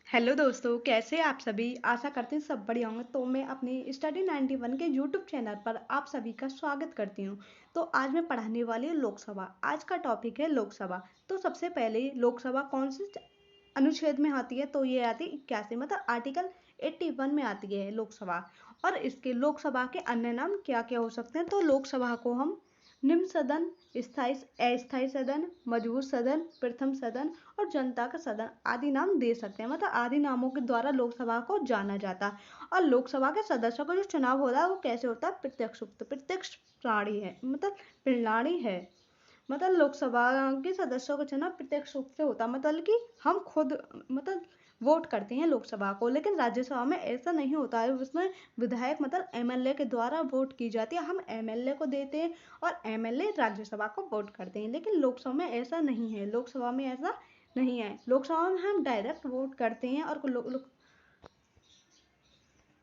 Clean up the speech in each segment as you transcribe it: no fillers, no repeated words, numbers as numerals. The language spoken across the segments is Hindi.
हेलो दोस्तों, कैसे आप सभी। आशा करते हैं सब बढ़िया होंगे। तो मैं अपनी स्टडी 91 के यूट्यूब चैनल पर आप सभी का स्वागत करती हूं। तो आज मैं पढ़ाने वाली हूँ लोकसभा। आज का टॉपिक है लोकसभा। तो सबसे पहले लोकसभा कौन से अनुच्छेद में आती है, तो ये आती है 81, मतलब आर्टिकल 81 में आती है लोकसभा। और इसके लोकसभा के अन्य नाम क्या क्या हो सकते हैं, तो लोकसभा को हम निम्न सदन, स्थायी अस्थायी सदन, मजबूत सदन, प्रथम सदन और जनता का सदन आदि नाम दे सकते हैं। मतलब आदि नामों के द्वारा लोकसभा को जाना जाता है। और लोकसभा के सदस्यों का जो चुनाव होता है वो कैसे होता है, प्रत्यक्ष प्रणाली है, मतलब प्रणाली है। मतलब लोकसभा के सदस्यों का चुनाव प्रत्यक्ष रूप से होता है, मतलब कि हम खुद मतलब वोट करते हैं लोकसभा को। लेकिन राज्यसभा में ऐसा नहीं होता है, उसमें विधायक मतलब एमएलए के द्वारा वोट की जाती है। हम एमएलए को देते हैं और एमएलए राज्यसभा को वोट करते हैं। लेकिन लोकसभा में ऐसा नहीं है, लोकसभा में ऐसा नहीं है। लोकसभा में हम डायरेक्ट वोट करते हैं। और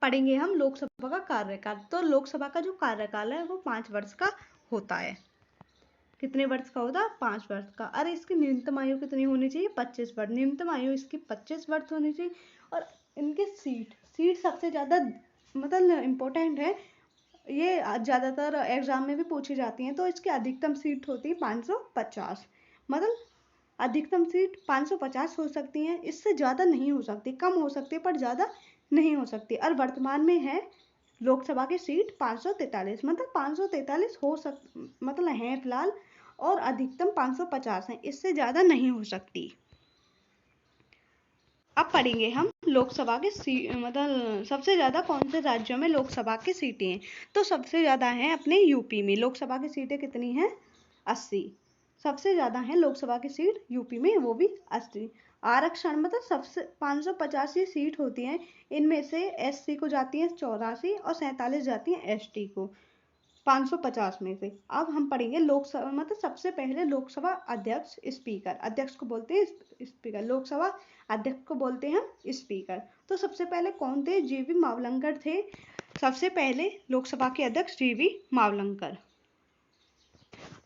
पढ़ेंगे हम लोकसभा का कार्यकाल। तो लोकसभा का जो कार्यकाल है वो 5 वर्ष का होता है। कितने वर्ष का होता है, 5 वर्ष का। अरे इसकी न्यूनतम आयु कितनी होनी चाहिए, 25 वर्ष। न्यूनतम आयु इसकी 25 वर्ष होनी चाहिए। और इनके सीट सबसे ज़्यादा मतलब इम्पोर्टेंट है। ये ज़्यादातर एग्जाम में भी पूछी जाती हैं। तो इसकी अधिकतम सीट होती है 550। मतलब अधिकतम सीट 550 हो सकती हैं, इससे ज़्यादा नहीं हो सकती। कम हो सकती है पर ज़्यादा नहीं हो सकती। और वर्तमान में है लोकसभा की सीट 543, मतलब 543 मतलब हैं फिलहाल। और अधिकतम 550 है, इससे ज़्यादा नहीं हो सकती। अब पढ़ेंगे हम लोकसभा के मतलब सबसे ज़्यादा कौन से राज्यों में लोकसभा की सीटें हैं। तो सबसे ज़्यादा हैं अपने यूपी में। लोकसभा की सीटें कितनी हैं, 80। सबसे ज़्यादा हैं लोकसभा की सीट यूपी में, वो भी 80। आरक्षण मतलब सबसे 585 सीट होती हैं। इनमें से एससी को जाती है 84 और 47 जाती हैं एसटी को 550 में से। अब हम पढ़ेंगे लोकसभा मतलब सबसे पहले लोकसभा अध्यक्ष, स्पीकर। अध्यक्ष को बोलते हैं स्पीकर, लोकसभा अध्यक्ष को बोलते हैं हम स्पीकर। तो सबसे पहले कौन थे, जीवी मावलंकर थे सबसे पहले लोकसभा के अध्यक्ष, जीवी मावलंकर।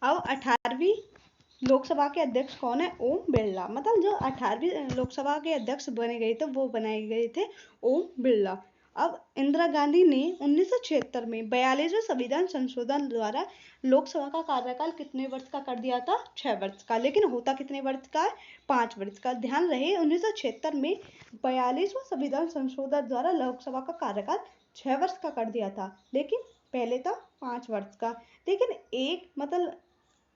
अब 18वीं लोकसभा के अध्यक्ष कौन है, ओम बिरला। मतलब जो 18वीं लोकसभा के अध्यक्ष बने गए थे वो बनाए गए थे ओम बिरला। अब इंदिरा गांधी ने 1976 में 42वें संविधान संशोधन द्वारा लोकसभा का कार्यकाल कितने वर्ष का कर दिया था, 6 वर्ष का। लेकिन होता कितने वर्ष का है, 5 वर्ष का। ध्यान रहे 1976 में 42वें संविधान संशोधन द्वारा लोकसभा का कार्यकाल 6 वर्ष का कर दिया था, लेकिन पहले था 5 वर्ष का। लेकिन एक मतलब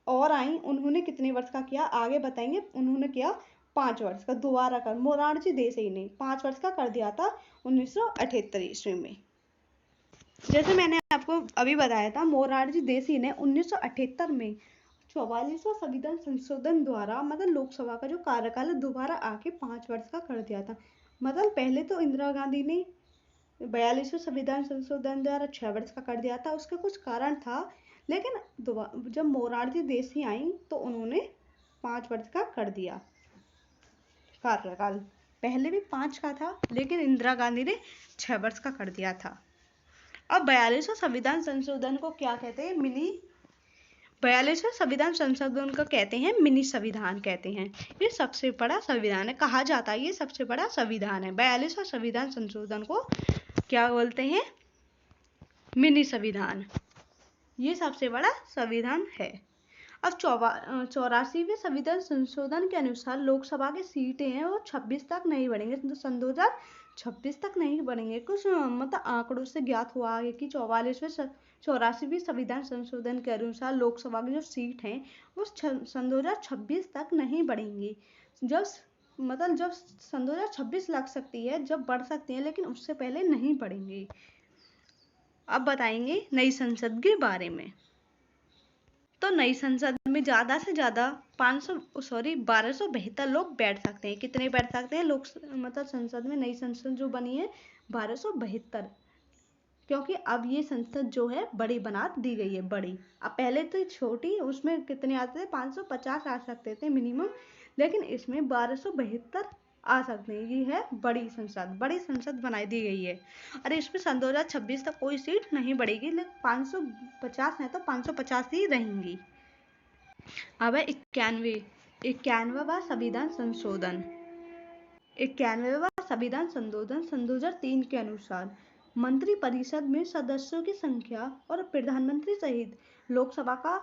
और आई, उन्होंने कितने वर्ष का किया आगे बताएंगे। उन्होंने किया 5 वर्ष का, दोबारा कर मोरारजी देसाई ने 5 वर्ष का कर दिया था 1978 ईस्वी में। जैसे मैंने आपको अभी बताया था, मोरारजी देसाई ने 1978 में 44वां संविधान संशोधन द्वारा मतलब लोकसभा का जो कार्यकाल है दोबारा आके 5 वर्ष का कर दिया था। मतलब पहले तो इंदिरा गांधी ने 42वें संविधान संशोधन द्वारा 6 वर्ष का कर दिया था, उसका कुछ कारण था। लेकिन जब मोरारजी देसाई आई तो उन्होंने 5 वर्ष का कर दिया कार्यकाल। पहले भी 5 का था, लेकिन इंदिरा गांधी ने 6 वर्ष का कर दिया था। अब 42वें संविधान संशोधन को क्या कहते हैं, 42वें संविधान संशोधन को कहते हैं मिनी संविधान कहते हैं। ये सबसे बड़ा संविधान है, कहा जाता है ये सबसे बड़ा संविधान है। 42वें संविधान संशोधन को क्या बोलते हैं, मिनी संविधान। ये सबसे बड़ा संविधान है। अब 84वें संविधान संशोधन के अनुसार लोकसभा की सीटें हैं वो 26 तक नहीं बढ़ेंगे, तो सन 2026 तक नहीं बढ़ेंगे। कुछ मतलब आंकड़ों से ज्ञात हुआ है कि 84वीं संविधान संशोधन के अनुसार लोकसभा की जो सीट हैं वो सन 2026 तक नहीं बढ़ेंगी। जब सन 2026 लग सकती है, जब बढ़ सकती है, लेकिन उससे पहले नहीं बढ़ेंगी। अब बताएंगे नई संसद के बारे में। तो नई संसद में ज़्यादा से ज़्यादा 1272 लोग बैठ सकते हैं। कितने बैठ सकते हैं लोग, मतलब संसद में नई संसद जो बनी है 1272, क्योंकि अब ये संसद जो है बड़ी बना दी गई है, बड़ी। अब पहले तो छोटी, उसमें कितने आते थे, 550 आ सकते थे मिनिमम, लेकिन इसमें 1272 आ सकते हैं। ये है बड़ी संसद बनाई दी गई है। अरे इसमें सन 2026 तक कोई सीट नहीं बढ़ेगी, लेकिन 550 है तो 550 ही रहेंगी। अब है 91वां संविधान संशोधन। 91वां संविधान संशोधन सन 2003 के अनुसार मंत्री परिषद में सदस्यों की संख्या और प्रधानमंत्री सहित लोकसभा का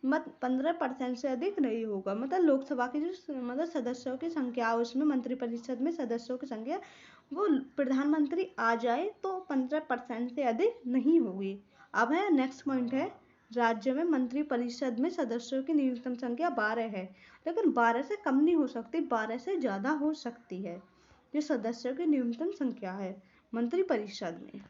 मत 15% से अधिक नहीं होगा। मतलब लोकसभा के जो सदस्यों की संख्या, उसमें मंत्रिपरिषद में सदस्यों की संख्या वो प्रधानमंत्री आ जाए तो 15% से अधिक नहीं होगी। अब है नेक्स्ट पॉइंट है, राज्य में मंत्रिपरिषद में सदस्यों की न्यूनतम संख्या 12 है, लेकिन 12 से कम नहीं हो सकती, 12 से ज़्यादा हो सकती है। ये सदस्यों की न्यूनतम संख्या है मंत्रिपरिषद में।